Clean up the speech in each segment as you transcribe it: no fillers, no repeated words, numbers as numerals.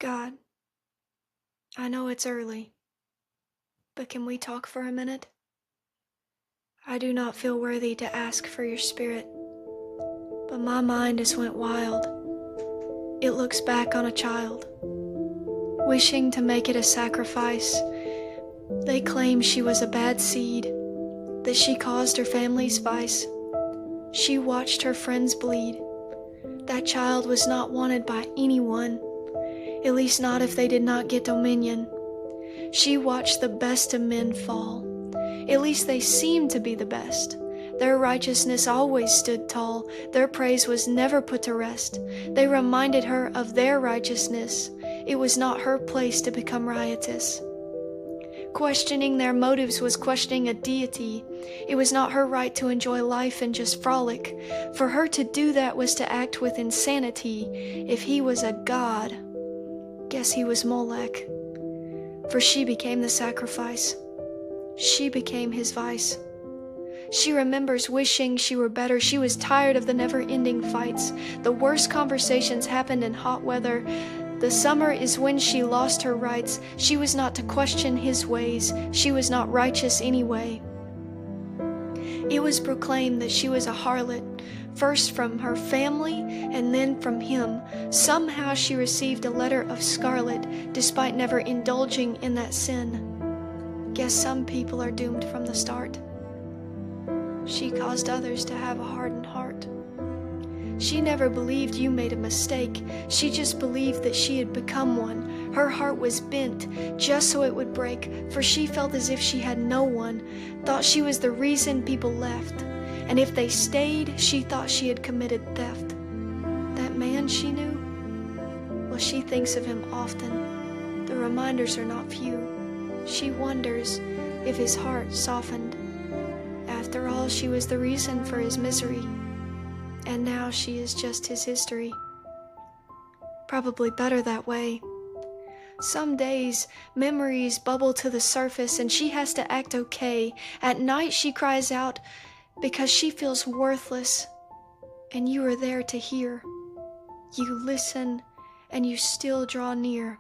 God, I know it's early, but can we talk for a minute? I do not feel worthy to ask for your spirit, but my mind has went wild. It looks back on a child, wishing to make it a sacrifice. They claim she was a bad seed, that she caused her family's vice. She watched her friends bleed. That child was not wanted by anyone, at least not if they did not get dominion. She watched the best of men fall. At least they seemed to be the best. Their righteousness always stood tall. Their praise was never put to rest. They reminded her of their righteousness. It was not her place to become riotous. Questioning their motives was questioning a deity. It was not her right to enjoy life and just frolic. For her to do that was to act with insanity. If he was a god, guess he was Molech. For she became the sacrifice. She became his vice. She remembers wishing she were better. She was tired of the never-ending fights. The worst conversations happened in hot weather. The summer is when she lost her rights. She was not to question his ways. She was not righteous anyway. It was proclaimed that she was a harlot, first from her family and then from him. Somehow she received a letter of scarlet, despite never indulging in that sin. Guess some people are doomed from the start. She caused others to have a hardened heart. She never believed you made a mistake. She just believed that she had become one. Her heart was bent just so it would break, for she felt as if she had no one, thought she was the reason people left. And if they stayed, she thought she had committed theft. That man she knew? Well, she thinks of him often. The reminders are not few. She wonders if his heart softened. After all, she was the reason for his misery. And now she is just his history. Probably better that way. Some days, memories bubble to the surface and she has to act okay. At night she cries out because she feels worthless. And you are there to hear. You listen and you still draw near.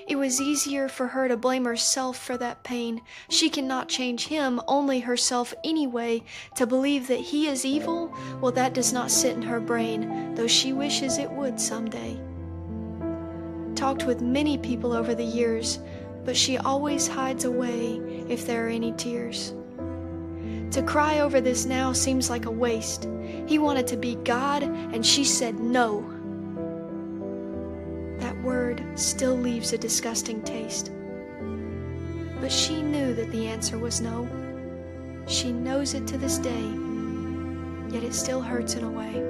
It was easier for her to blame herself for that pain. She cannot change him, only herself anyway. To believe that he is evil, well, that does not sit in her brain, though she wishes it would someday. Talked with many people over the years, but she always hides away if there are any tears. To cry over this now seems like a waste. He wanted to be God, and she said no. That word still leaves a disgusting taste. But she knew that the answer was no. She knows it to this day, yet it still hurts in a way.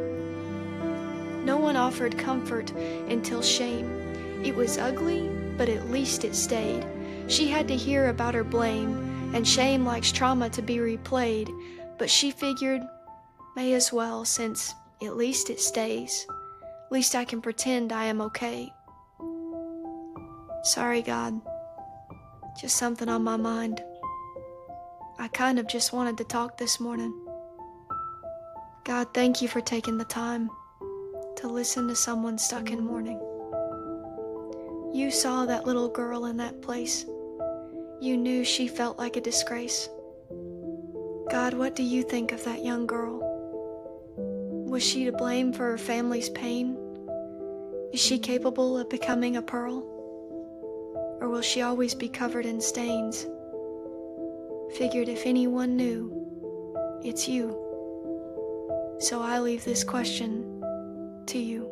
No one offered comfort until shame. It was ugly, but at least it stayed. She had to hear about her blame, and shame likes trauma to be replayed, but she figured, may as well, since at least it stays. At least I can pretend I am okay. Sorry, God. Just something on my mind. I kind of just wanted to talk this morning. God, thank you for taking the time to listen to someone stuck in mourning. You saw that little girl in that place. You knew she felt like a disgrace. God, what do you think of that young girl? Was she to blame for her family's pain? Is she capable of becoming a pearl? Or will she always be covered in stains? Figured if anyone knew, it's you. So I leave this question to you.